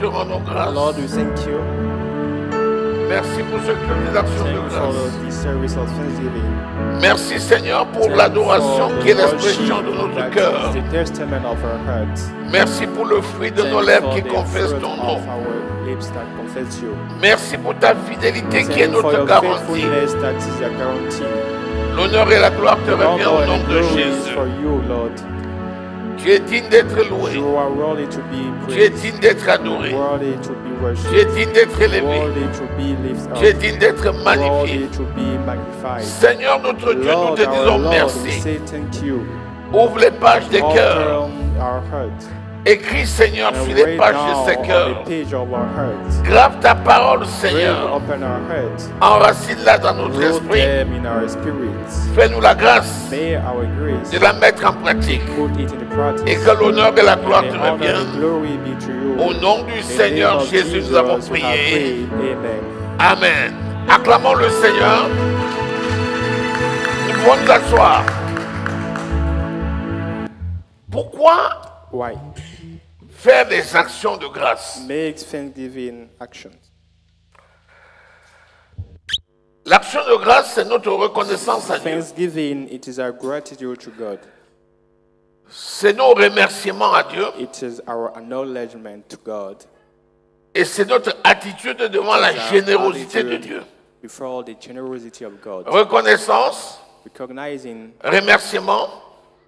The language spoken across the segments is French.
te rendons grâce. Lord, we thank you. Merci pour ce que des actions Thank de you for grâce. this service of thanksgiving. Merci Seigneur pour Thank you l'adoration for qui est the l'expression worship de notre that cœur. is the testament of our hearts. Merci pour le fruit de Thank nos you lèvres for qui the confessent fruit ton nom. of our lips that confess you. Merci pour ta fidélité Thank qui est you for notre your garantie. faithfulness that is a guarantee. L'honneur et la gloire te All reviennent au honor nom and de glory is Jésus. for you, Lord. Tu es digne d'être loué. You are worthy to be Tu es praised, digne d'être adoré. worthy to be Tu es worshipped, digne d'être élevé. worthy to be lifted Tu es up, digne d'être magnifié. worthy to be magnified. Seigneur notre Dieu, nous Lord, te our disons Lord, we merci. say thank you. Ouvre les pages des cœurs. Open our hearts Écris, Seigneur, and sur les write pages down de ces on cœurs. the page of our hearts. Grave ta parole, Break Seigneur. open our hearts. Enracine-la dans notre Root esprit. them in our spirits. Fais-nous la grâce May our grace de la mettre en pratique. put it in the practice. Et que l'honneur et la gloire And te the honor and reviennent. glory be to you. Au nom du In the Seigneur name of Jésus, Jesus, nous avons we have prié. prayed. Amen. Amen. Acclamons le Seigneur. Nous pouvons nous asseoir. Pourquoi Why? faire des actions de grâce? Make thanksgiving actions. L'action de grâce, c'est notre reconnaissance à Dieu. Thanksgiving, it is our gratitude to God. C'est nos remerciements à Dieu. It is our acknowledgement to God. Et c'est notre attitude devant la It is our générosité de attitude Dieu. Before the generosity of God. Reconnaissance, Recognizing, remerciement,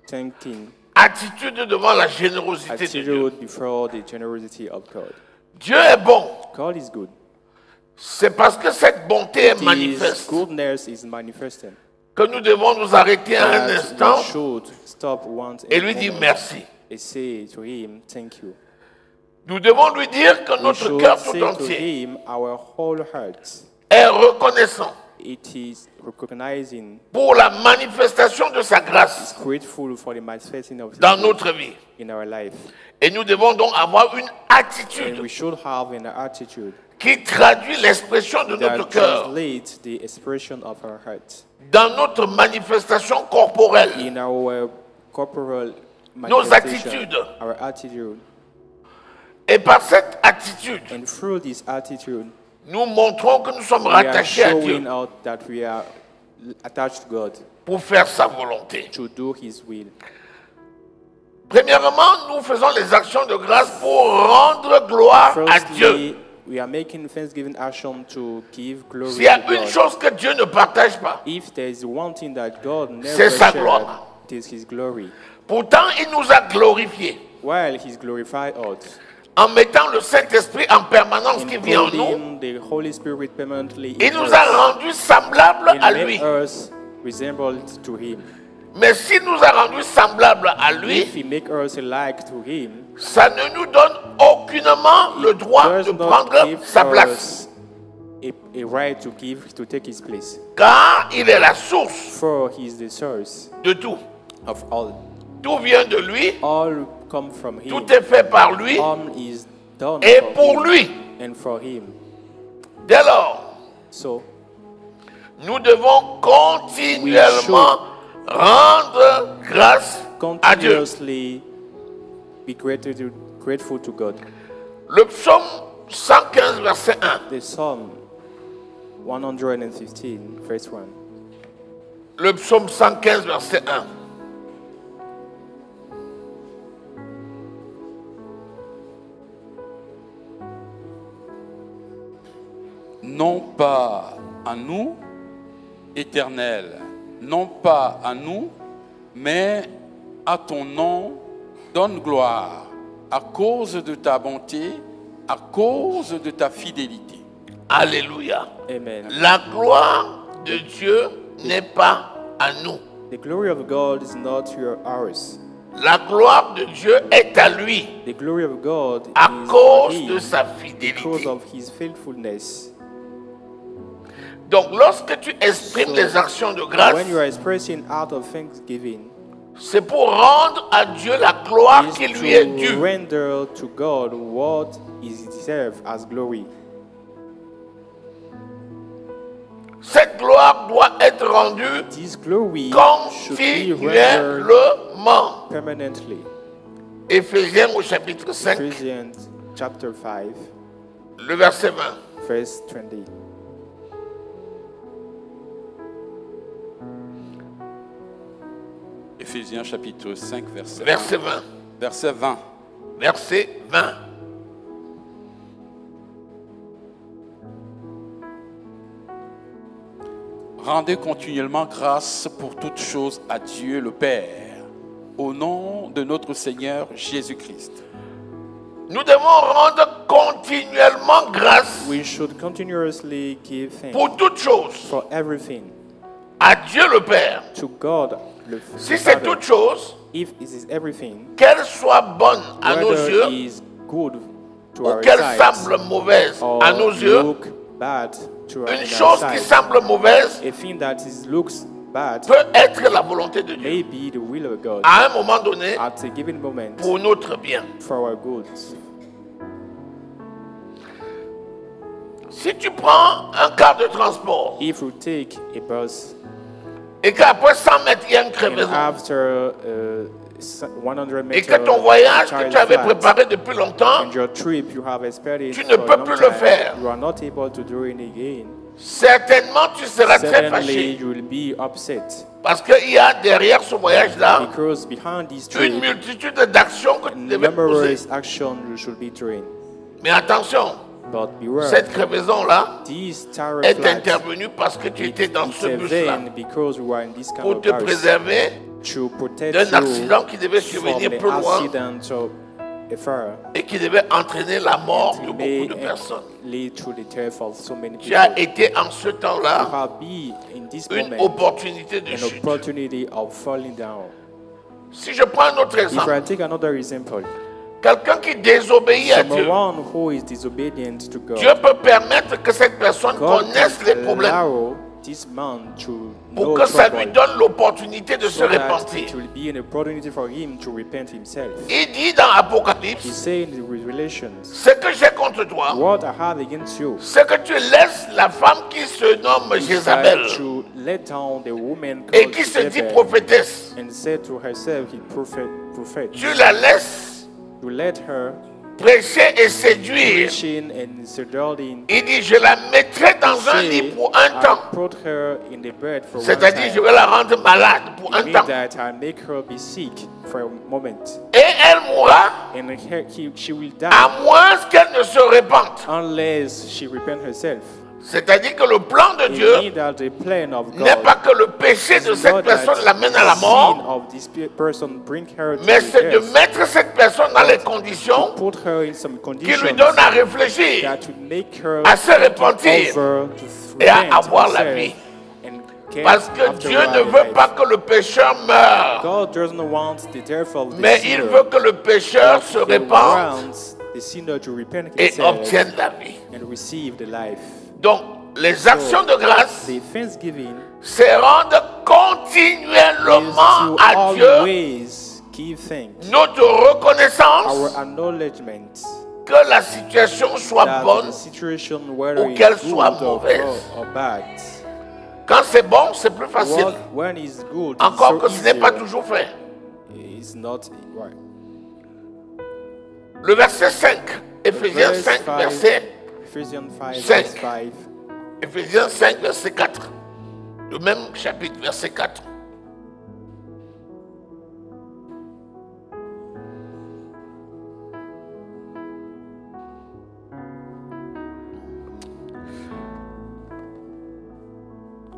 thanking, attitude devant la générosité de Dieu. attitude before the generosity of God. Dieu est bon. God is good. C'est parce que cette bonté est His manifeste goodness is manifesting. que nous devons nous arrêter un That instant we should stop once et and lui dire moment merci. and say to him, thank you. Nous devons lui dire que We notre should cœur say tout to entier him, our whole heart, est reconnaissant it is recognizing, pour la manifestation de sa is grâce grateful for the manifesting of His dans grace notre vie. in our life. Et nous devons donc avoir une And attitude we should have an attitude qui traduit l'expression de notre that cœur translates the expression of our heart dans notre manifestation corporelle. in our corporal Nos manifestation, attitudes. our attitude. Et par cette attitude, And through this attitude, nous montrons que nous sommes we are rattachés à Dieu showing out that we are attached to God pour faire sa volonté. to do His will. Premièrement, nous faisons les actions de grâce pour rendre gloire à Dieu. Firstly, we are making thanksgiving action to give glory S'il y a to une God. chose que Dieu ne partage pas, If there is one thing that God c'est never sa shared, gloire. it is His glory. Pourtant, il nous a glorifiés While He's glorified us, en mettant le Saint-Esprit en permanence qui vit en nous. including the Holy Spirit permanently Il in nous us, a rendus semblables and à make lui. us resembled to Him. Mais s'il nous a rendus semblables à lui, If He make us alike to Him, ça ne nous donne aucunement le droit does de not prendre give sa place. us a right to take His place. Car il est la source For He is the source de tout. of all. Tout vient de lui, All come from Him. tout est fait par lui All is done et for pour Him lui. and for Him. Dès lors, So nous devons continuellement rendre grâce à Dieu. continuously be grateful to God. Le psaume 115, verset 1. The Psalm 115, verse 1. Le psaume 115, verset 1. Non pas à nous, Éternel, non pas à nous, mais à ton nom, donne gloire, à cause de ta bonté, à cause de ta fidélité. Alléluia. Amen. La gloire de Dieu n'est pas à nous. The glory of God is not ours. La gloire de Dieu est à lui The glory of God à is cause for de Him sa because fidélité. of His faithfulness. Donc lorsque tu exprimes So, les actions de grâce, When you are expressing out of thanksgiving, c'est pour rendre à Dieu la gloire is qui lui est to due. render to God what is deserved as glory. Cette gloire doit être rendue This glory should be rendered continuellement. permanently. Éphésiens au chapitre 5, Ephesians chapter 5, le verset 20. verse 20. Éphésiens chapitre 5, verset 20. Verset 20. Verset 20. Verset 20. Rendez continuellement grâce pour toutes choses à Dieu le Père, au nom de notre Seigneur Jésus-Christ. Nous devons rendre continuellement grâce We should continuously give thanks pour toutes choses for everything à Dieu le Père. to God the Si c'est Father. toutes choses, If it is everything, qu'elles soient bonnes à nos whether yeux it is good to ou our qu'elles sight semblent mauvaises or à nos yeux, look bad to our, une in our chose qui sight, semble mauvaise a thing that looks bad peut être la volonté de Dieu may be the will of God à un moment donné at a given moment pour notre bien. for our good. Si tu prends un car de transport If you take a bus et qu'après 100 mètres il y a une and crevaison after 100 et meters que ton voyage que child tu avais flat, préparé depuis longtemps, and your trip you have expected tu ne for a peux long plus le time, faire. you are not able to do it again. certainement tu seras très Certainly fâché you will be upset parce qu'il y a derrière ce voyage-là because behind this une trip, multitude d'actions que tu devais poser. numerous actions you should be doing. Mais attention, But beware, cette crevaison-là this tower est flat, intervenue parce que tu étais dans ce bus-là intervene because you are in this kind pour of te bus préserver to protect d'un you accident qui devait from survenir the plus loin accident of a fire. et qui devait entraîner la mort de May beaucoup de personnes. lead to the death of so many Tu people. as été en ce You temps-là have been in this une moment opportunité de an chute. opportunity of falling down. Si je prends un autre If exemple, I take another example, quelqu'un qui désobéit à Dieu, someone who is disobedient to God, Dieu peut permettre que cette personne God connaisse les can problèmes allow this man to pour know que ça lui trouble, donne l'opportunité de se so that repentir. it will be an opportunity for him to repent himself. Il dit dans He Apocalypse, said in the Revelations, ce que j'ai contre toi, what I have against you c'est que tu laisses la femme qui se nomme is Jézabel that to let down the woman et called qui se dit Jezebel prophétesse. and said to herself, he prophet. Tu la laisses To let her prêcher et séduire. preaching and seducing. Il dit, je la mettrai dans un lit pour un I temps. put her in the bed for one C'est-à-dire, je time. vais la rendre malade pour un Mean temps. that I make her be sick for a moment, Et elle mourra and she will die à moins qu'elle ne se répande. unless she repent herself. C'est-à-dire que le plan de It Dieu means that the plan of n'est God pas que le péché de is cette not personne that l'amène à la the mort, sin of this person bring her to mais the c'est de death. mettre cette personne dans les conditions Put her in some qui lui conditions donnent à réfléchir that will make her à se repentir over to et à repent avoir la herself vie. and get Parce que after Dieu ne life. veut pas que le pécheur meure, God doesn't want the death of the mais il sinner, veut que le pécheur se but he répande wants the sinner to repent et himself obtienne la vie. and receive the life. Donc, les actions de grâce, The thanksgiving c'est rendre is continuellement to à Dieu always give thanks. notre Our reconnaissance acknowledgement que la situation soit that bonne. the situation, whether ou it's qu'elle good soit or, mauvaise. or bad, Quand c'est bon, c'est plus facile. when it's good, Encore it's que so ce n'est pas easier. toujours fait. It's not right. Le verset 5, Ephésiens Verse 5, 5. verset Ephesians 5, Cinq. verse 5. Ephésiens 5, verset 4. Le même chapitre, verset 4.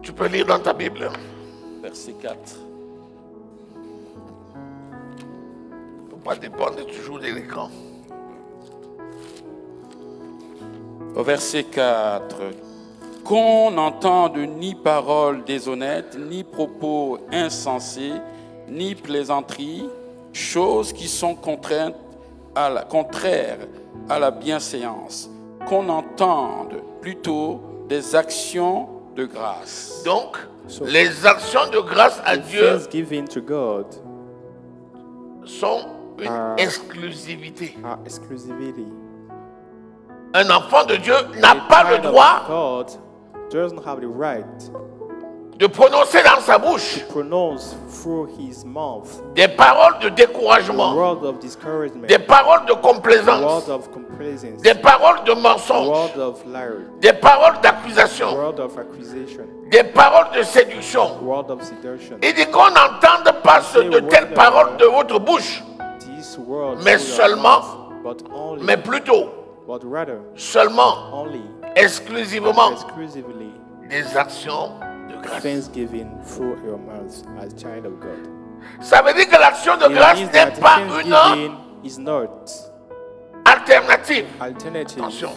Tu peux lire dans ta Bible. Verset 4. Il ne faut pas dépendre toujours de l'écran. Au verset 4. Qu'on n'entende ni paroles déshonnêtes, ni propos insensés, ni plaisanteries, choses qui sont contraires à la bienséance. Qu'on entende plutôt des actions de grâce. Donc, les actions de grâce à Dieu Thanksgiving to God sont une exclusivité. are exclusivity. Un enfant de Dieu n'a pas le Child of droit God doesn't have the right de prononcer dans sa bouche pronounce through his mouth des paroles de a découragement, word of discouragement, des paroles de a complaisance, word of complaisance, des paroles de a mensonge, word of liar, des paroles a d'accusation, word of accusation, des paroles de séduction. a word of seduction. Il dit qu'on n'entende pas de telles paroles de votre bouche, These words mais through your seulement, mouth, mais plutôt, but rather seulement, only, exclusivement, exclusively, des actions de grâce. thanksgiving through your mouth as child of God. Ça veut dire que l'action de It grâce means n'est that pas une thanksgiving is not alternative. alternative. Attention.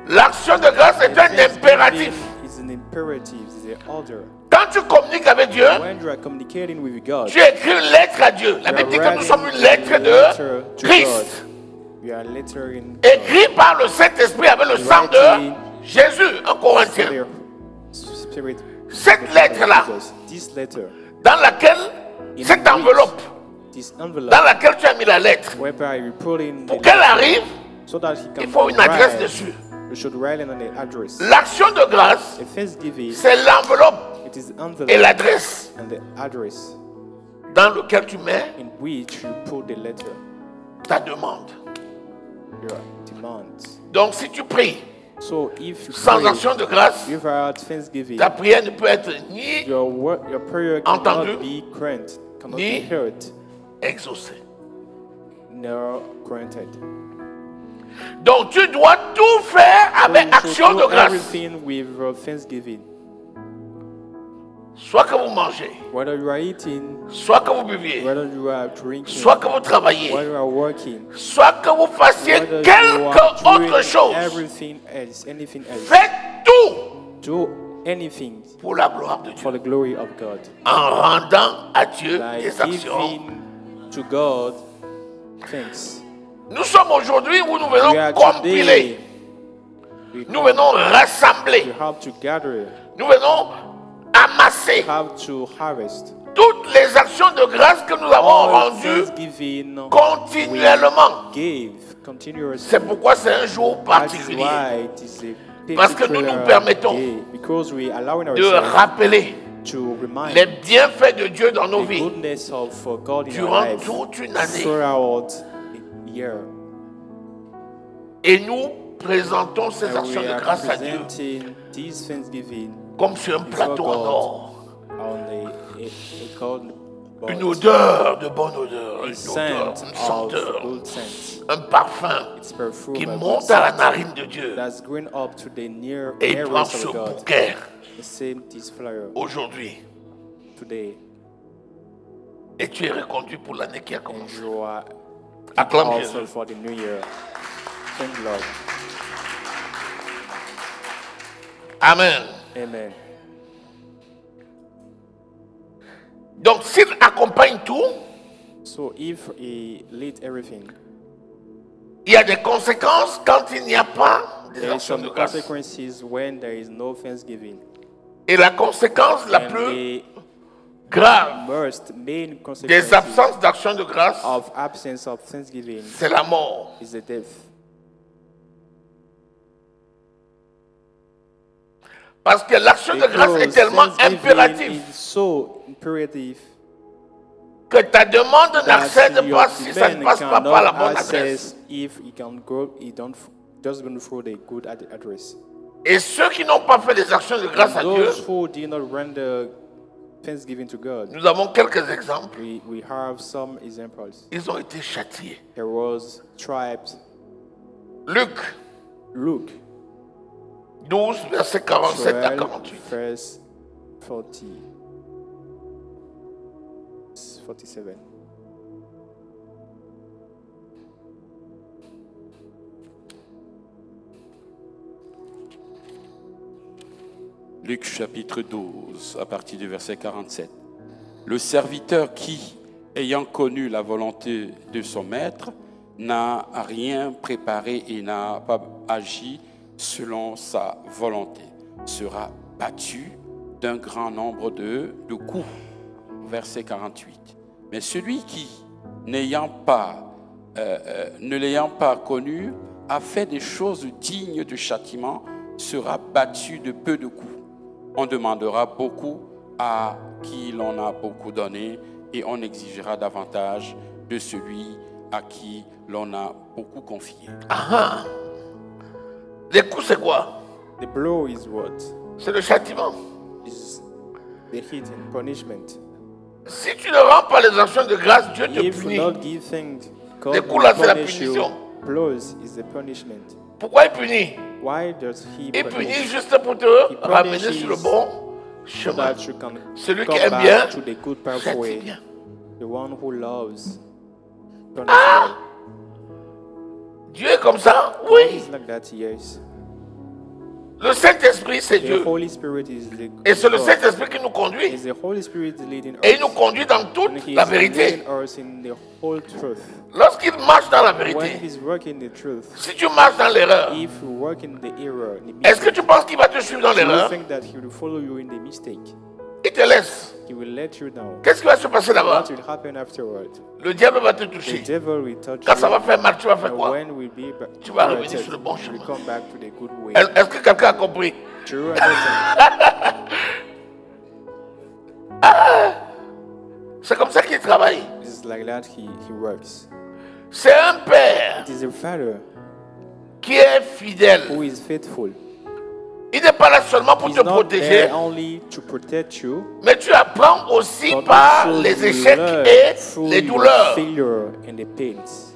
L'action de grâce est un impératif. It's an imperative, it's an order. Quand tu communiques avec Dieu, When you are communicating with God, tu écris une lettre à Dieu. La you Bible dit are que nous sommes writing une lettre a letter de to Christ, God. You are lettering écrite par le Saint-Esprit avec le sang de Jésus, en Corinthiens. Spirit. Cette lettre-là, This letter, dans laquelle, in cette which enveloppe, this envelope, dans laquelle tu as mis la lettre, whereby you put in pour the qu'elle arrive, so that he can il faut une adresse write, dessus. you should write in an address. L'action de grâce, A thanksgiving, c'est l'enveloppe it is the et envelope l'adresse and the address dans lequel tu mets in which you put the letter, ta demande. your demands. Donc si tu pries So if you sans pray action de grâce, without thanksgiving, ta prière ne peut être ni your prayer Entendu. cannot be granted, cannot Ni- be heard, exaucée. nor granted. Donc tu dois tout faire So avec you should action do de grâce. everything with thanksgiving. Soit que vous mangez, Whether you are eating, soit que vous buviez, whether you are drinking, soit que vous travaillez, whether you are working, soit que vous fassiez whether you quelque are doing autre chose, everything else, anything else, faites tout do anything pour la gloire de Dieu, for the glory of God. en rendant à Dieu Like des actions. giving to God thanks. Nous sommes aujourd'hui où nous We venons are compiler, today, nous venons rassembler, we have to gather, nous venons amasser have to harvest toutes les actions de grâce que nous avons all rendues thanksgiving continuellement. gave continuously. C'est pourquoi c'est un jour That's particulier why it is a Parce que nous particular nous permettons day, because we allowing de ourselves rappeler to remind les bienfaits de Dieu dans nos the vies goodness of God in our durant life toute une année. throughout a year. Et nous présentons ces And actions we de are grâce à Dieu presenting this thanksgiving comme sur un before plateau en God or. on a golden board. Une odeur de bonne odeur, A une odeur, scent une of senteur, good scent. un parfum It's perfume qui of monte good à la scent narine de Dieu. that's going up to the near Et il prend areas ce of God. bouquet The same this flower aujourd'hui. today, Et tu es reconduit pour l'année qui a and commencé. you are Acclame also Jésus. for the new year. Thank you, Lord. Amen. Amen. Donc s'il accompagne tout, So if he leads everything, il y a des conséquences quand il n'y a pas des there is actions de some grâce. consequences when there is no thanksgiving. Et la conséquence la And plus the grave main des consequence absences d'action de grâce, of absence of thanksgiving c'est la mort. is the death. Parce que l'action de grâce est Because tellement thanksgiving impérative is so imperative que ta demande that n'accède your pas si ça ne demand passe pas par la cannot bonne adresse. access if he can go, he don't just going through the good address. Et ceux qui n'ont pas fait des actions de grâce à Dieu, Those who did not render thanksgiving to God, nous avons quelques exemples. we have some examples. Ils ont été châtiés. There was tribes. Luc Luke 12, verset 47 à 12, 48. verse 40, 47. Luc chapitre 12, à partir du verset 47. Le serviteur qui, ayant connu la volonté de son maître, n'a rien préparé et n'a pas agi selon sa volonté, sera battu d'un grand nombre de coups. Verset 48. Mais celui qui, ne l'ayant pas connu, a fait des choses dignes de châtiment, sera battu de peu de coups. On demandera beaucoup à qui l'on a beaucoup donné et on exigera davantage de celui à qui l'on a beaucoup confié. Les coups, c'est quoi? The blow is what? C'est le châtiment. Is the hit and punishment. Si tu ne rends pas les actions de grâce, Dieu te If punit. you not give thanks, God Les will coups là, c'est la punish you. punition. Blows is the punishment. Pourquoi il punit? Why does he Il punit punish? juste pour te ramener sur le bon So chemin. that you can Celui come qui aime back bien, to the good châtie pathway. bien. The one who loves punish well. Dieu est comme ça? Oui. It's like that, yes. Le Saint-Esprit, c'est The Dieu. Holy Spirit is the Et c'est le God. Saint-Esprit qui nous conduit. It's the Holy Spirit leading Et il us. nous conduit dans And toute he la is vérité. leading us in the whole truth. Lorsqu'il marche dans la When vérité, he's working the truth, si tu marches dans l'erreur, if you work in the error, the est-ce que mistake, tu penses qu'il va te suivre dans do you l'erreur? think that he will follow you in the mistake? Il te laisse. He will let you down. Qu'est-ce qui va se passer là-bas? What will happen afterward? Le diable va te The toucher. devil will touch Quand ça va you. faire mal, tu vas faire And quoi? when we'll be Tu vas revenir corrected, sur le bon we'll chemin. come back to the good way. Est-ce que quelqu'un a compris? Do you understand? C'est comme ça qu'il travaille. It's like that he works. C'est un père It is a father qui est fidèle. who is faithful. Il n'est pas là seulement pour He's te not protéger, there only to protect you, mais tu apprends aussi but par also les you échecs learn et through les your douleurs. failure and the pains.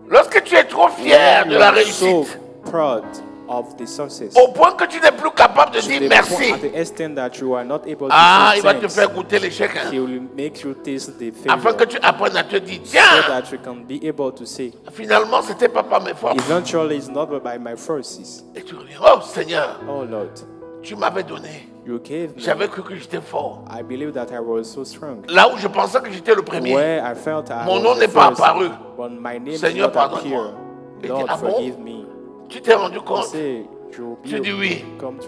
Lorsque tu es trop fier When de you la are so réussite, proud of the success, au point que tu n'es plus capable de to dire the merci, point, at the extent that you are not able to ah, say il va te thanks, faire goûter l'échec, hein, he will make you taste the afin que failure, tu apprennes à te dire, so tiens, that you can be able to say, finalement, c'était pas par mes forces. eventually it's not by my forces. Et tu reviens, oh Seigneur, Oh Lord, tu m'avais donné. you gave me. J'avais cru que j'étais fort. I believe that I was so strong. Là où je pensais que j'étais le premier, Where I felt I mon was nom the n'est pas first, apparu. but my name Seigneur, did not pardonne-moi. appear. Et Lord, dit, ah bon? forgive me. Tu t'es rendu I compte? say, you Tu dis oui. come to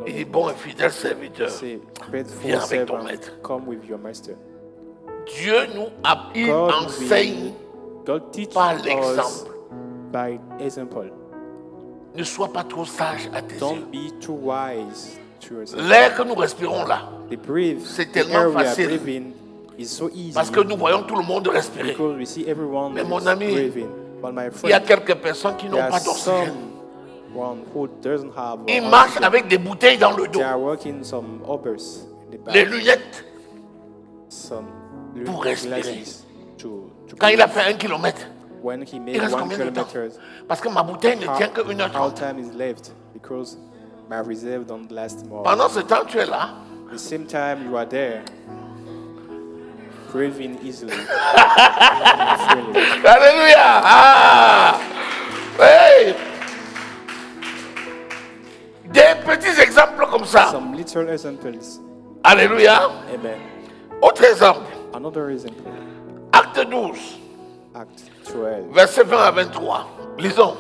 Il the dit, bon et fidèle serviteur, say, faithful viens avec ton servant, maître. come with your master. Dieu nous il God enseigne God teach par us l'exemple. by example. Ne sois pas trop sage à tes yeux. Don't be too wise to yourself. L'air que nous respirons là, The breathe, c'est the tellement air we are facile. breathing is so easy parce que nous voyons tout le monde respirer. because we see everyone Mais mon is ami, breathing. But my Il y a friend, quelques personnes qui there n'ont are pas d'oxygène. someone who doesn't have Ils marchent oxygen. avec des bouteilles dans le dos, They are working some uppers in the back, les lunettes. some pour respirer. glasses to Quand il a breathe. fait 1 kilomètre, When he il made reste 1 combien de temps? kilometer, Parce que ma bouteille ne tient que how 1h30. time is left? Because my reserve don't last more. Pendant ce temps, tu es là. The same time you are there, breathing easily. Freely. Alléluia. Ah. Hey. Des petits exemples comme ça. Some little examples. Alléluia. Amen. Autre exemple. Another example. Acte 12, Act 12, verset 20 à 23. Lisons.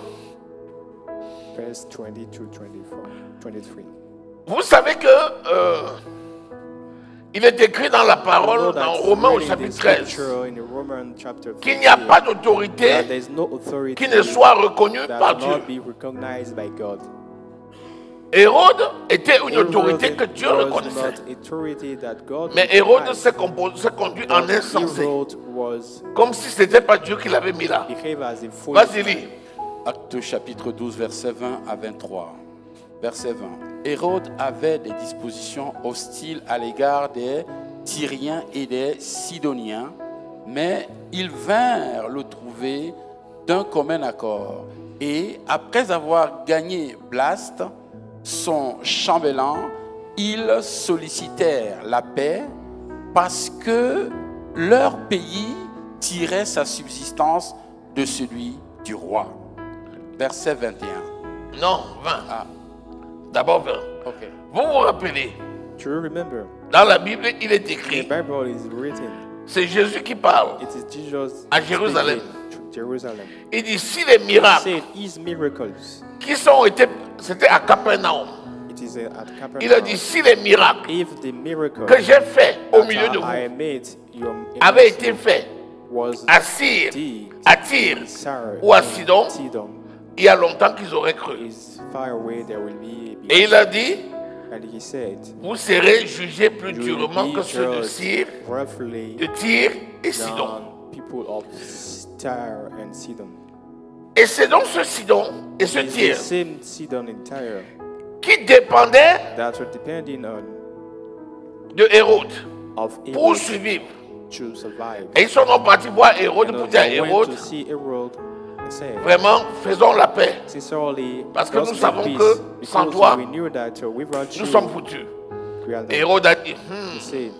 verse 22, 24, 23. Vous savez que il est écrit dans la You know parole, that dans Romains au in the chapitre 13, scripture, in the Roman chapter qu'il n'y a 13, pas that d'autorité there is no authority qui ne soit reconnue that par will Dieu. not be recognized by God. Hérode était une Herod autorité que Dieu was reconnaissait. not authority that God Mais Hérode recognized, s'est conduit en but insensé, Herod was comme si ce n'était pas Dieu qui l'avait mis là. behaved as a fool. Vas-y, lis. Acte chapitre 12, verset 20 à 23. Verset 20. Hérode avait des dispositions hostiles à l'égard des Tyriens et des Sidoniens, mais ils vinrent le trouver d'un commun accord. Et après avoir gagné Blast, son chambellan, ils sollicitèrent la paix parce que leur pays tirait sa subsistance de celui du roi. Verset 21. Non, 20. Ah, D'abord 20. ok. Vous vous rappelez, Do you remember? dans la Bible, il est The écrit, Bible is written. c'est Jésus qui parle. It is Jesus À Jérusalem. speaking to Jerusalem. Il dit, si les He miracles said his miracles. qui c'était à Capernaum. It is at Capernaum. Il a dit, si les miracles If the miracle que j'ai fait au that milieu de I vous made avaient été faits was à Tyr, did à Tyr in Sarah ou à in Sidon, Sidon, il y a longtemps qu'ils auraient cru. is far away there will be Et il a dit, And he said, vous serez jugés plus "You will durement be que ceux de judged roughly de Tyr et Sidon. than people of Tyre and Sidon." Et c'est donc ce Sidon et ce It's the Tyr same Sidon and Tyre qui dépendaient that were depending on de Hérode of pour Herod survivre. to survive. Et ils sont donc partis voir Hérode And pour dire à they went Hérode, to see Herod and said, vraiment, faisons la paix. "Sincerely, Parce que let's nous make savons peace, que sans because toi, we knew that without Nous you, sommes foutus. we are Et the Hérode a dit, same."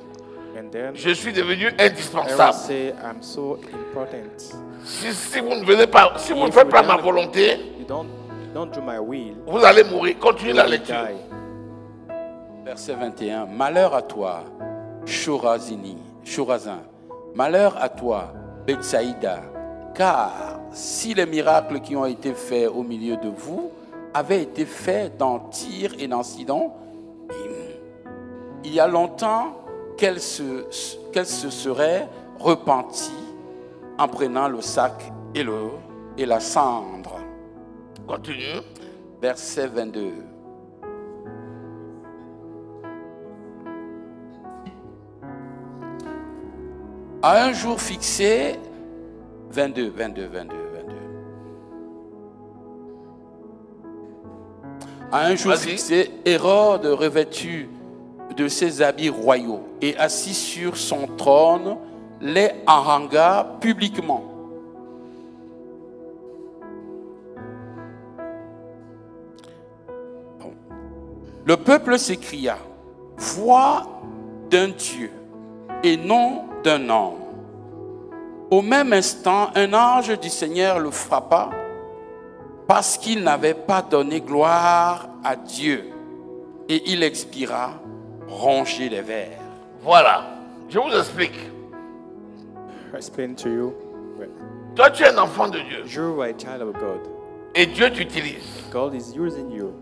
And then je suis devenu Herod indispensable. said, "I'm so important. Si vous ne venez pas, si vous ne faites pas ma volonté, You don't do my will. vous allez mourir. Continuez You la will lecture. die." Verset 21. Malheur à toi, Chorazin. Malheur à toi, Bethsaïda. Car si les miracles qui ont été faits au milieu de vous avaient été faits dans Tyr et dans Sidon, il y a longtemps qu'elle se serait repentie en prenant le sac et la cendre. Continue. Verset 22. À un jour fixé, 22. À un jour Vas-y. fixé, Hérode, revêtu de ses habits royaux et assis sur son trône, les harangua publiquement. Le peuple s'écria, voix d'un Dieu et non d'un homme. Au même instant, un ange du Seigneur le frappa parce qu'il n'avait pas donné gloire à Dieu. Et il expira, rongé des vers. Voilà. Je vous explique. I explain to you. Toi, tu es un enfant de Dieu. You are a child of God. Et Dieu t'utilise. God is using you.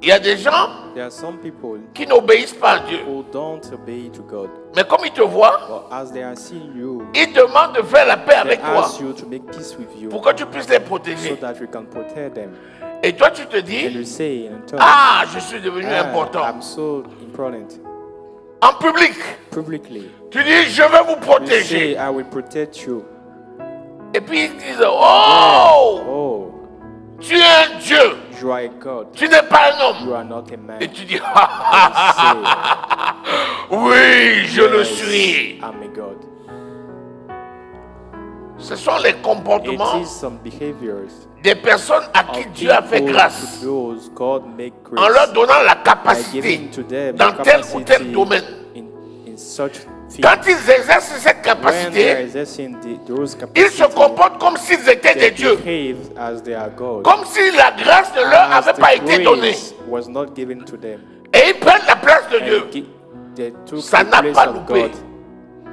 Il y a des gens There are some people qui n'obéissent pas à Dieu. who don't obey to God. Mais comme ils te voient, But as they are seeing you, ils demandent de faire la paix they avec toi ask you to make peace with you pour que tu puisses les so protéger. that you can protect them. Et toi, tu te And you dis, say in turn, ah, je suis devenu important. I'm so important. En public, Publicly, tu dis, je vais vous you say, protéger. I will protect you. Et puis ils disent, oh, Oh, tu es un Dieu. you are a God. Tu n'es pas un homme. You are not a man. Et tu dis, ah, ah, ah, ah, Say, oui, je le yes, suis. I'm a God. Ce sont les It comportements is some behaviors des personnes à qui of Dieu a fait people grâce to those God make en leur grace donnant la by capacité giving to them dans the tel ou tel capacity domaine. in such things. Quand ils exercent cette When they are capacité, exercising those ils se capacities, comportent comme s'ils étaient they des dieux. behave as they are God. Comme si la grâce ne leur As avait the pas été donnée. grace was not given to them. Et ils prennent la place de And Dieu. they took Ça the n'a place pas of loupé. God.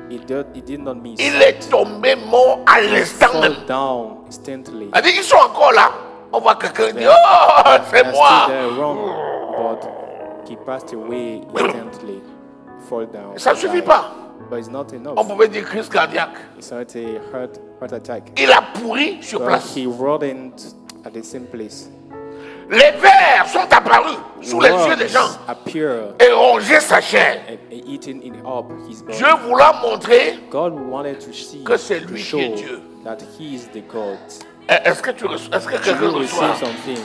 It did not miss. Il est tombé mort à l'instant même. Fall down instantly. C'est-à-dire qu'ils sont encore là. On voit quelqu'un dire, Yeah. oh, c'est They're moi. still there wrong, but he passed away instantly. Fall down. Ça ne suffit died. pas. But it's not On enough. pouvait dire crise cardiaque. It's not a heart attack. Il a pourri sur But place. he rodent at the same place. Les vers sont apparus sous les yeux des gens Worms appear et rongé sa chair. and eating in up his body. Dieu voulant montrer, God wanted to see, que c'est to lui show qui est Dieu. that he is the God. est-ce que quelqu'un You reçoit? receive something.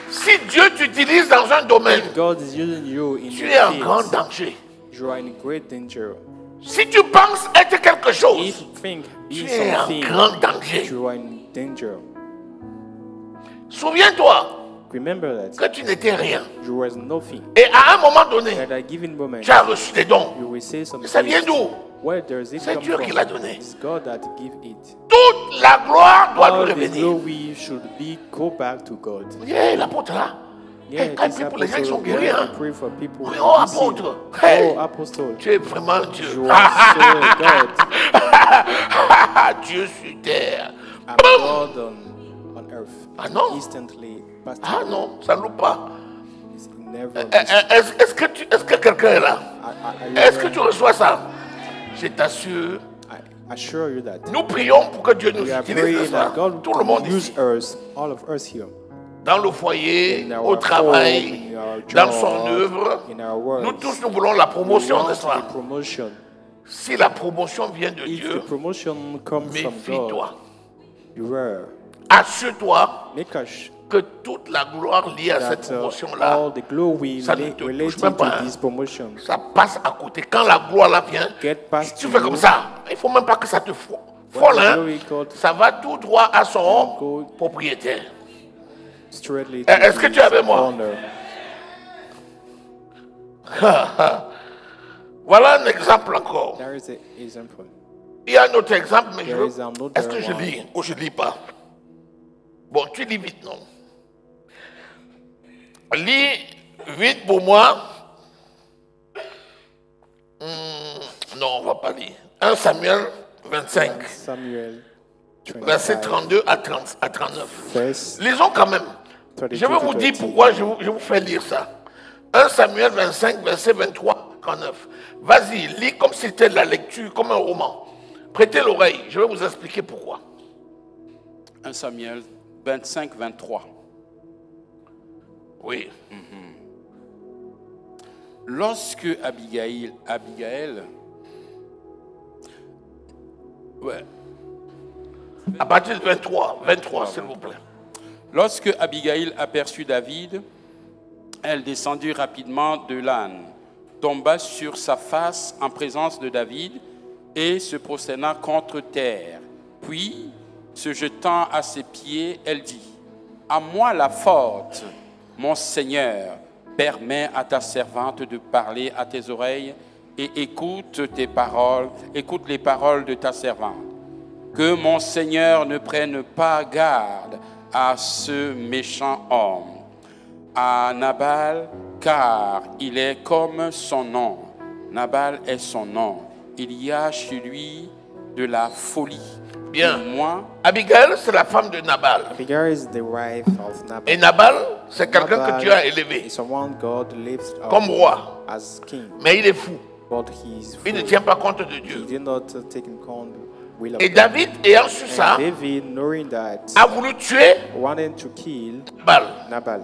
Si Dieu t'utilise dans un domaine, God is using you in tu es en your grand things. danger. You are in great danger. Si tu penses être quelque If chose, you think tu be es en something, grand danger. you are in danger. Souviens-toi Remember that que tu n'étais rien. you was nothing. Et à un moment donné, At a given moment, tu as reçu des dons. you will say something. Ça vient d'où? Where does it C'est come Dieu from? qui l'a donné. It's God that give it. Toute la gloire doit All lui the revenir. glory should be go back to God. Yeah, l'apôtre là. Yeah, Quand il this prie pour les gens qui sont apostle, guéris, when hein. I pray for people Oui, who oh, receive. apôtre. Hey. Oh, apostle. Tu es vraiment Dieu. You are so God. Dieu sur terre. I'm Boum. God on earth. Ah non. Instantly passed Ah away. non, ça ne loupe pas. It's never Est-ce que quelqu'un est là? Est-ce que tu reçois ça? Je t'assure, assure you that Nous prions pour que Dieu nous we are utilise, praying n'est-ce pas? that God Tout le monde will use ici. us, all of us here, Dans le foyer, in au our travail, home, in our dans job, son œuvre. in our work. Nous tous, nous voulons la We promotion, want n'est-ce the pas? promotion. Si la promotion vient de If Dieu, the promotion comes from méfie-toi. God, beware. Assure-toi Make us que toute la gloire liée à cette that promotion-là, all the glory ça ne te touche relating même pas, to hein. this promotion ça passe à côté. Quand la gloire là vient, get past tu to fais you. comme ça. Il ne faut même pas que ça te When folle, the hein. glory comes Ça va tout droit à son go propriétaire. straightly Est-ce que to tu es avec his moi? honor. Voilà un exemple encore. There is an example. Il y a un autre exemple, mais There is another est-ce que je one. lis ou je lis pas? Bon, tu lis vite, non? Lis vite pour moi. Non, on ne va pas lire. 1 Samuel 25, Samuel verset 25, 32 à 39. verse Lisons quand même. 32 Je vais vous to dire 30. pourquoi je vous fais lire ça. 1 Samuel 25, verset 23 à 39. Vas-y, lis comme si c'était de la lecture, comme un roman. Prêtez l'oreille, je vais vous expliquer pourquoi. 1 Samuel 25, 23. Oui. Lorsque Abigail, ouais, À partir de 23, s'il vous plaît. lorsque Abigail aperçut David, elle descendit rapidement de l'âne, tomba sur sa face en présence de David et se prosterna contre terre. Puis, se jetant à ses pieds, elle dit: à moi la forte, mon Seigneur, permets à ta servante de parler à tes oreilles et écoute tes paroles, écoute les paroles de ta servante. Que mon Seigneur ne prenne pas garde à ce méchant homme, à Nabal, car il est comme son nom. Nabal est son nom. Il y a chez lui de la folie. Bien. Et moi, Abigail, c'est la femme de Nabal. Abigail is the wife of Nabal. Et Nabal, c'est quelqu'un que Nabal tu as élevé is someone God lifts up comme roi. as king, Mais il est fou. but he is Il ne fool. tient pas compte de He Dieu. did not take in count will of Et God. David, ayant su ça, And David, knowing that, a voulu tuer wanted to kill Nabal. Nabal.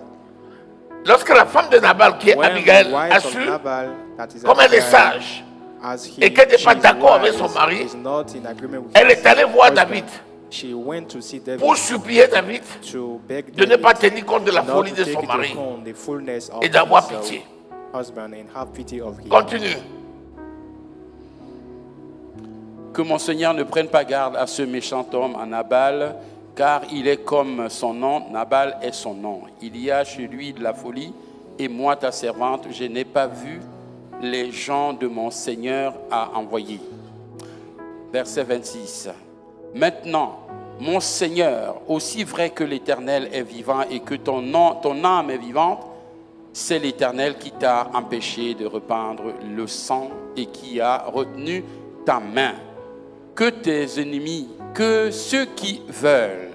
Lorsque la femme de Nabal, qui est When Abigail, the a wife of su, Nabal, that is comme elle est Abigail, sage, as he, et qu'elle n'est pas she is d'accord avec wise, son mari, is not in agreement with elle his est allée voir husband, David she went to see David pour supplier David to beg de ne David pas tenir compte de la not folie to de take son into mari account the fullness of et d'avoir his, pitié. husband and have pity of him. Continue. que mon Seigneur ne prenne pas garde à ce méchant homme, à Nabal, car il est comme son nom, Nabal est son nom. Il y a chez lui de la folie, et moi, ta servante, je n'ai pas vu les gens de mon Seigneur à envoyer. Verset 26. Maintenant, mon Seigneur, aussi vrai que l'Éternel est vivant et que ton âme est vivante, c'est l'Éternel qui t'a empêché de répandre le sang et qui a retenu ta main. Que tes ennemis, que ceux qui veulent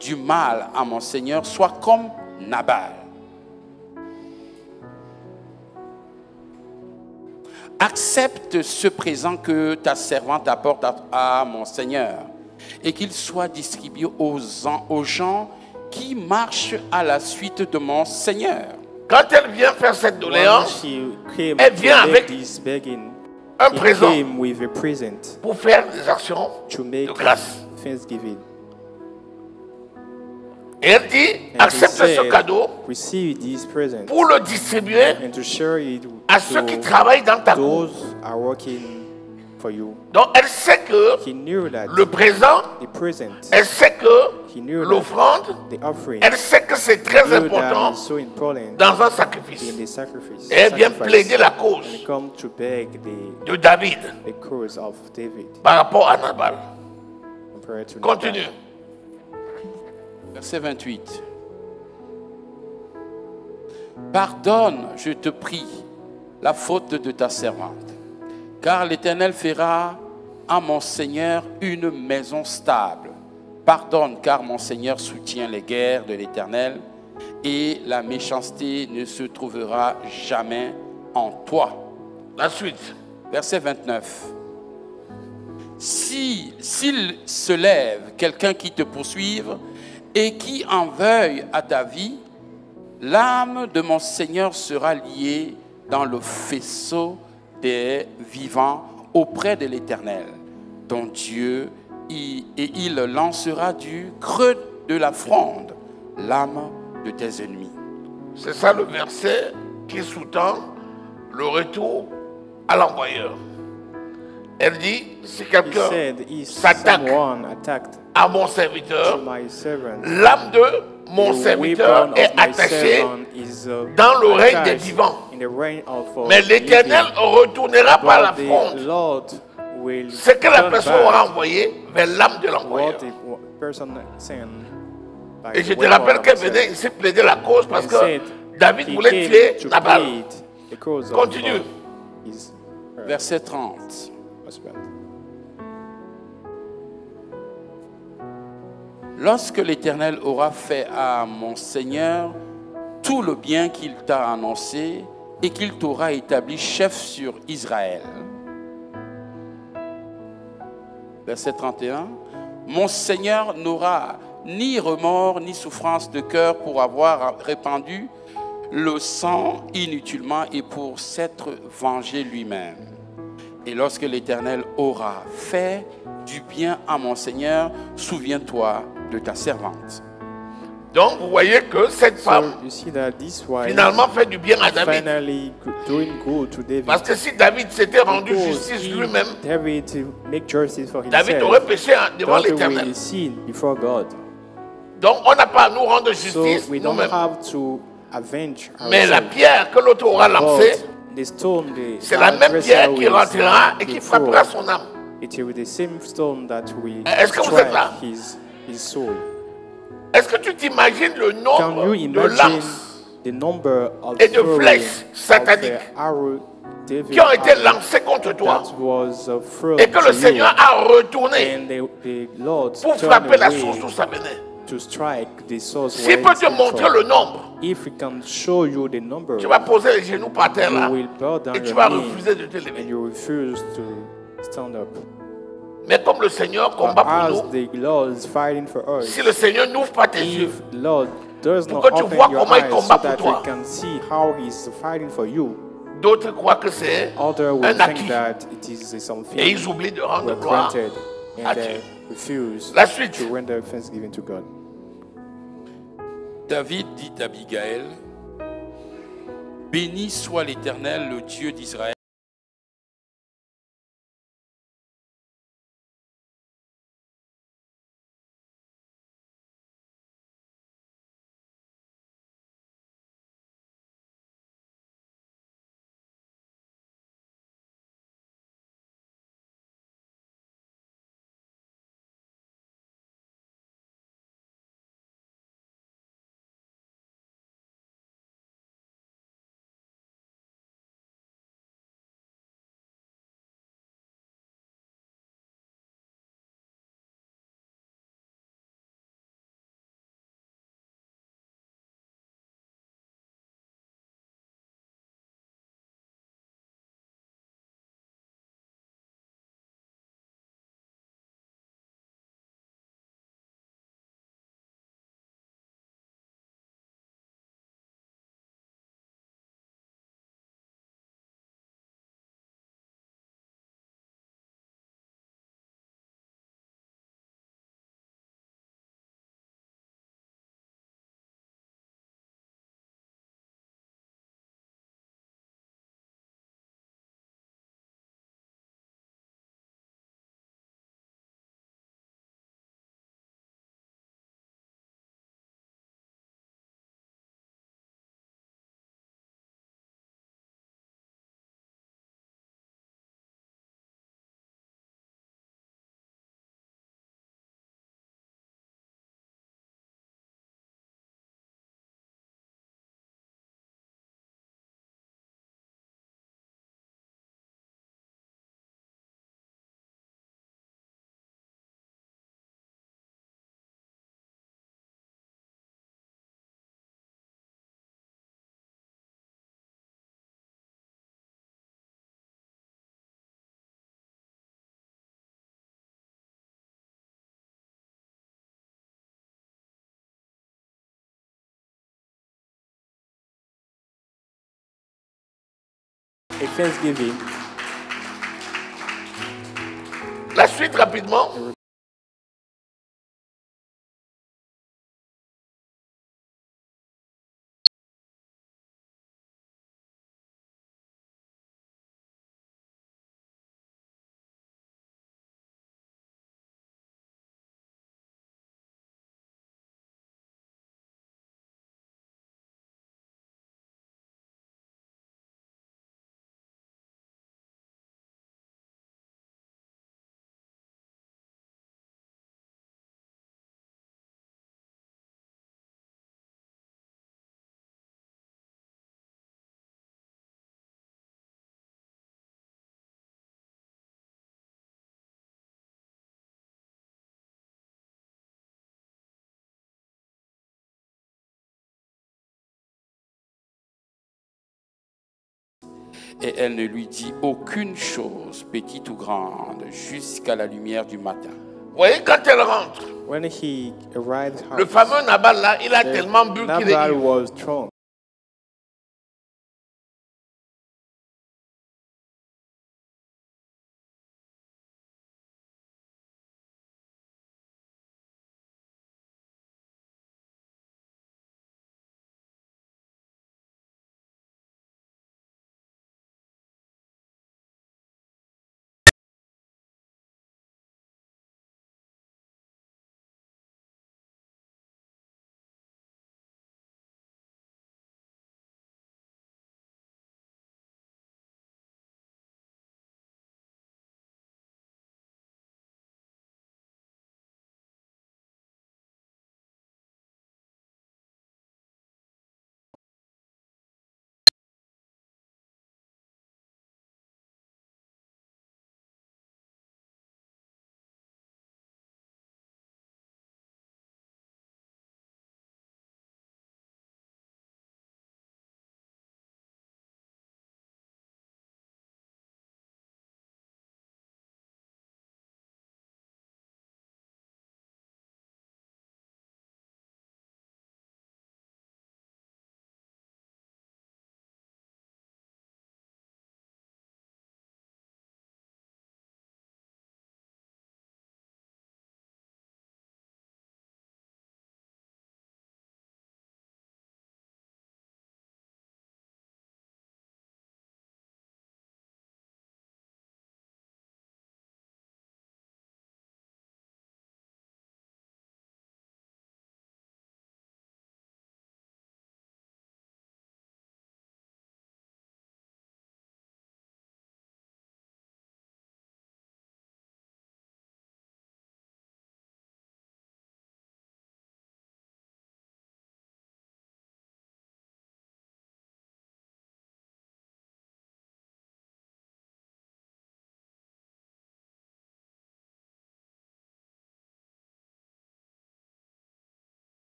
du mal à mon Seigneur soient comme Nabal. Accepte ce présent que ta servante apporte à mon Seigneur et qu'il soit distribué aux gens qui marchent à la suite de mon Seigneur. Quand elle vient faire cette When doléance, she came elle to vient make avec this begging, un he présent came with a present pour faire des actions to make de grâce. thanksgiving. Et elle dit, And he accepte ce said, cadeau receive this present pour le distribuer and to share it à ceux qui to travaillent dans ta cour. those are working for you. Donc elle sait que He knew that le présent, the present, elle sait que he knew that l'offrande, the offering, elle sait que c'est très knew that important is so important dans un sacrifice. in the sacrifice. Et elle vient sacrifice. plaider la And cause come to beg de David the cause of David par rapport à Nabal. compared to Continue. Nabal. Verset 28. Pardonne, je te prie, la faute de ta servante, car l'Éternel fera à mon Seigneur une maison stable. Pardonne, car mon Seigneur soutient les guerres de l'Éternel, et la méchanceté ne se trouvera jamais en toi. La suite. Verset 29. s'il se lève quelqu'un qui te poursuive et qui en veuille à ta vie, l'âme de mon Seigneur sera liée dans le faisceau des vivants auprès de l'Éternel, ton Dieu, et il lancera du creux de la fronde l'âme de tes ennemis. C'est ça le verset qui sous-tend le retour à l'envoyeur. Elle dit, si quelqu'un s'attaque à mon serviteur, l'âme de mon serviteur est attachée dans l'oreille des vivants. Mais l'Éternel retournera par la fronde ce que la personne aura envoyé vers l'âme de l'envoyeur. Et je te rappelle qu'elle venait ici plaider la cause parce que David voulait tuer Nabal. Continue. Verset 30. Lorsque l'Éternel aura fait à mon Seigneur tout le bien qu'il t'a annoncé et qu'il t'aura établi chef sur Israël. Verset 31. Mon Seigneur n'aura ni remords ni souffrance de cœur pour avoir répandu le sang inutilement et pour s'être vengé lui-même. Et lorsque l'Éternel aura fait du bien à mon Seigneur, souviens-toi de ta servante. Donc vous voyez que cette femme finalement fait du bien à David. Parce que si David s'était rendu justice lui-même, David aurait péché devant l'Éternel. Donc on n'a pas à nous rendre justice nous-mêmes. Mais la pierre que l'autre aura lancée, c'est la même pierre qui rentrera et qui frappera son âme. Est-ce que vous êtes là? Est-ce que tu t'imagines le nombre de lances et de flèches sataniques qui ont été lancées contre toi et que le Seigneur a retourné pour frapper la source d'où ça venait? S'il peut te montrer le nombre, tu vas poser les genoux par terre là et tu vas refuser de te lever. Mais comme le Seigneur combat pour nous, si le Seigneur n'ouvre pas tes yeux pour que tu vois comment il combat pour toi, d'autres croient que c'est un acquis et ils oublient de rendre gloire à Dieu. La suite. David dit à Abigail, béni soit l'Éternel, le Dieu d'Israël. a thanksgiving. La suite rapidement. Et elle ne lui dit aucune chose, petite ou grande, jusqu'à la lumière du matin. Vous voyez, quand elle rentre, When he arrived le fameux Nabal là, il a tellement bu qu'il est Nabal ivre. was drunk.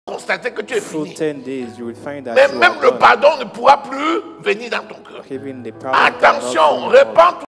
Constater que tu es Through fini. 10 days, you will find that Mais you même are le done. pardon ne pourra plus venir dans ton cœur. Even the pardon cannot Attention, bring répands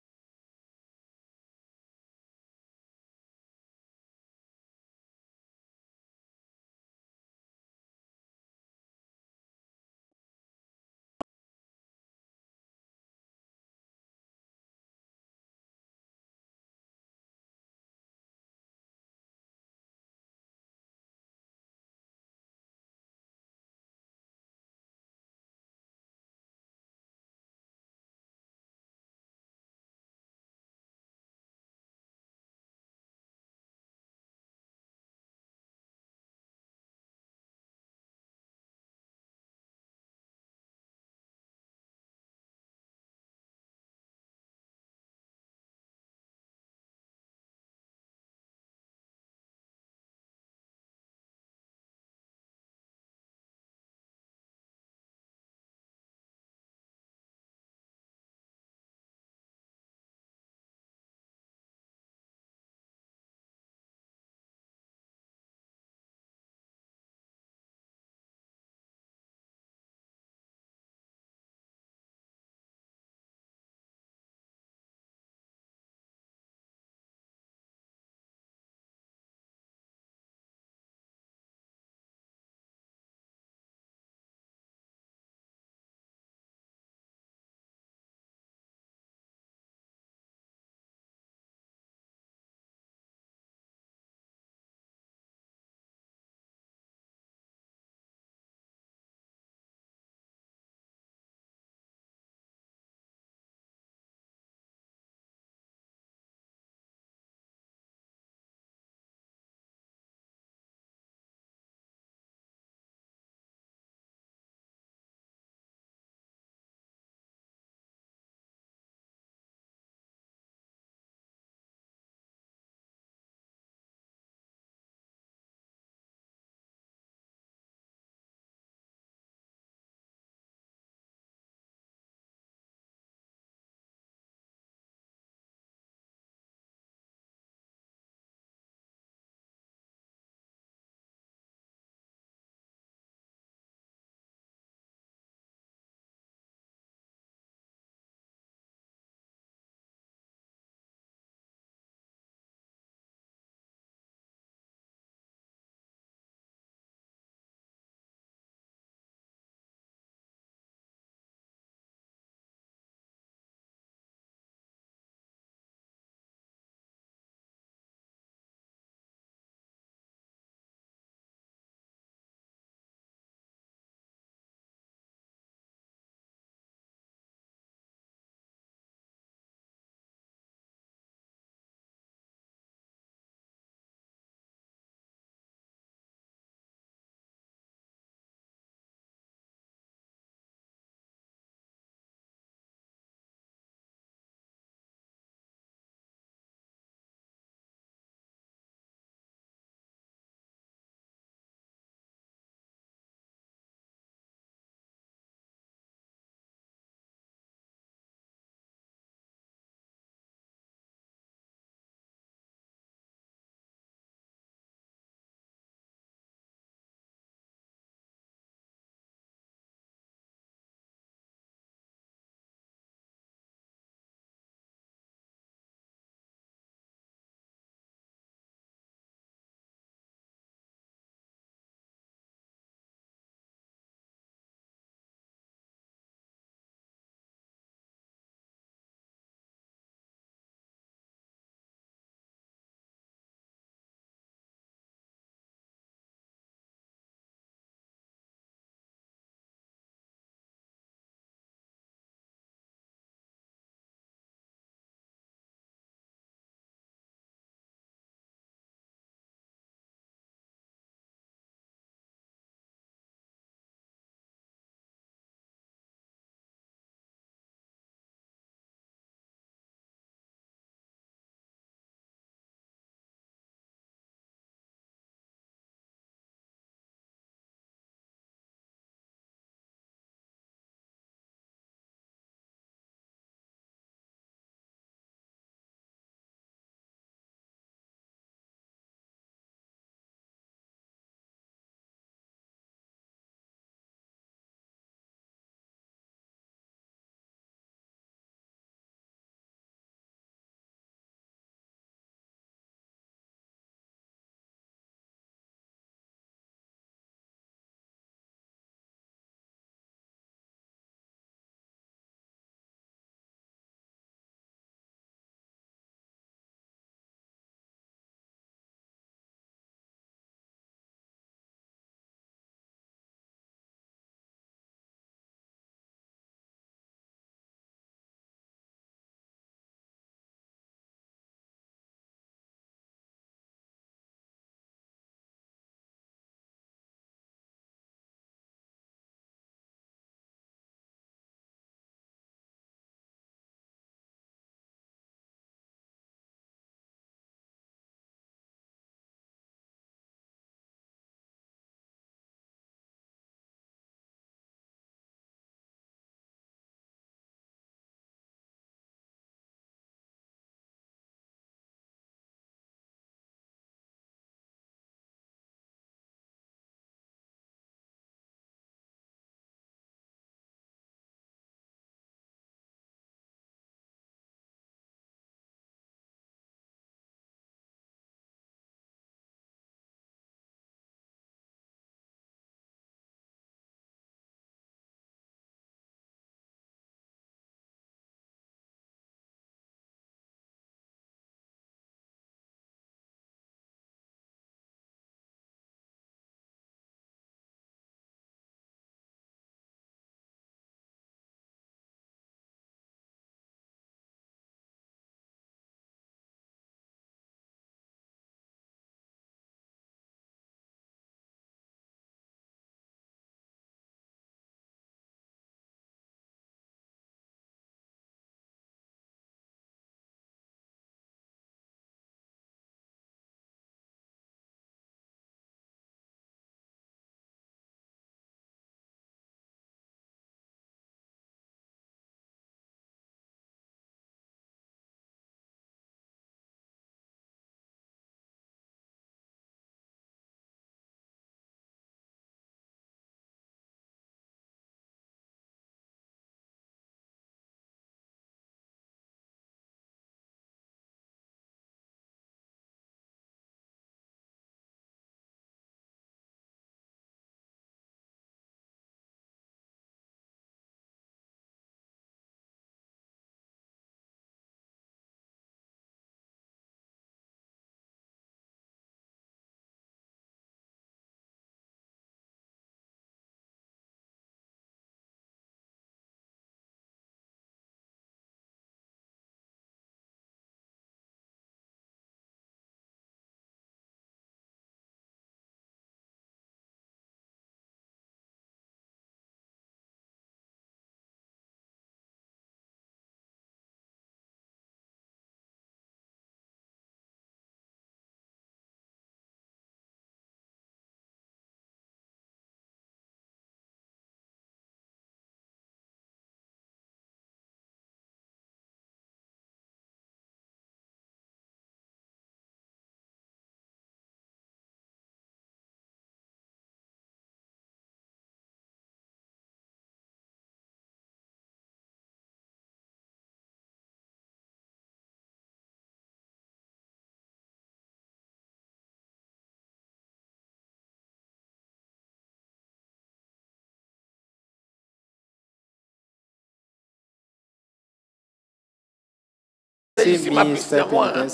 C'est ici ma piste, c'est moi. Hein.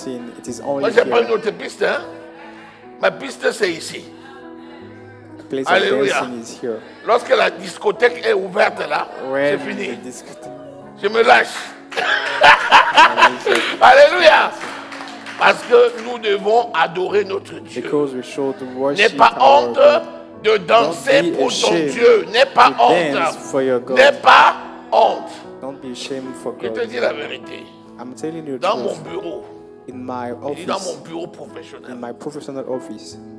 Moi, j'ai pas une autre piste. Hein. Ma piste, c'est ici. Alléluia. Lorsque la discothèque est ouverte là, c'est fini. Je me lâche. Alléluia. Parce que nous devons adorer notre Dieu. N'aie pas honte de danser pour ton Dieu. N'aie pas honte. N'aie pas honte. Je te dis la vérité. Dans mon bureau, dans mon bureau professionnel,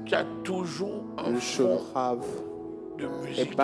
tu as toujours un fond de musique.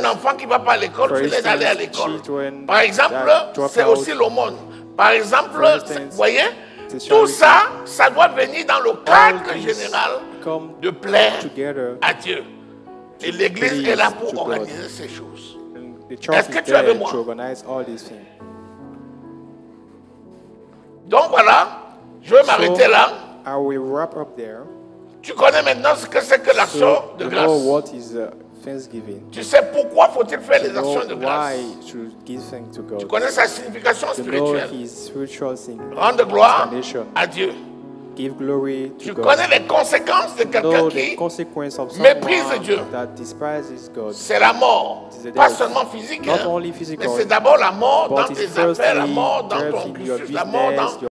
Un enfant qui ne va pas à l'école, tu l'aides à aller à l'école. Par exemple, c'est aussi l'aumône. Par exemple, vous voyez, tout ça, ça doit venir dans le cadre général de plaire à Dieu. Et l'Église est là pour organiser ces choses. Est-ce que tu es avec moi? Donc voilà, je vais m'arrêter là. Tu connais maintenant ce que c'est que l'action de grâce. Tu sais pourquoi faut-il faire les actions de grâce. Tu connais sa signification spirituelle. Rendre gloire à Dieu. Tu connais les conséquences de quelqu'un qui méprise Dieu. C'est la mort. Pas seulement physique, mais c'est d'abord la mort dans tes affaires, la mort dans ton cursus, la mort dans...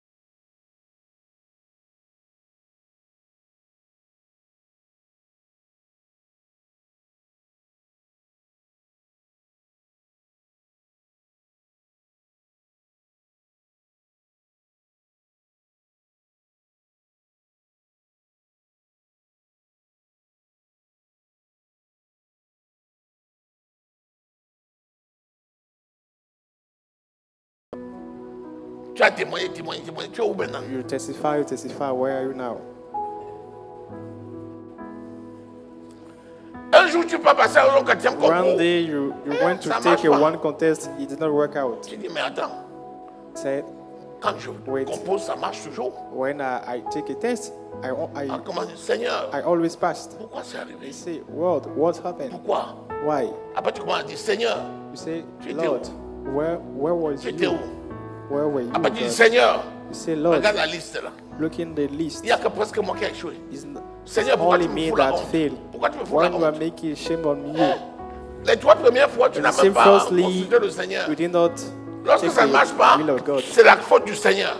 Tu as témoigné. Tu es où maintenant? You testify. Where are you now? Un jour, tu peux passer au 4e concours. One day, you went to take one contest, it did not work out. Tu dis, mais attends. Said, quand je compose, ça marche toujours. When I take a test, comment dire, Seigneur, I always passed. Pourquoi c'est arrivé? They say, Lord, what happened? Pourquoi? Why? Après, tu commences à dire, Seigneur, you say, Lord, where was tu étais où? Where were you? Après, tu dis, Seigneur, you say, Lord, regarde la liste là. Look in the list. Il n'y a que presque moi qui ai échoué. Seigneur, pourquoi tu me fous la honte? Pourquoi tu me fous la honte? Making shame on you? Les 3 premières fois, tu n'as même pas consulté le Seigneur. Lorsque ça ne marche pas, c'est la faute du Seigneur.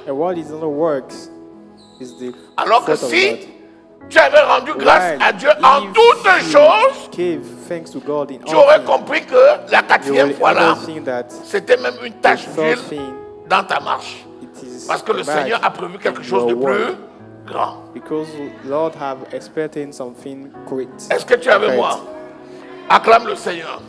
Alors que si tu avais rendu grâce à Dieu en toutes choses, tu aurais compris que la 4e fois là, c'était même une tache d'huile dans ta marche. Parce que le Seigneur a prévu quelque chose de plus grand. Est-ce que tu es avec moi? Acclame le Seigneur.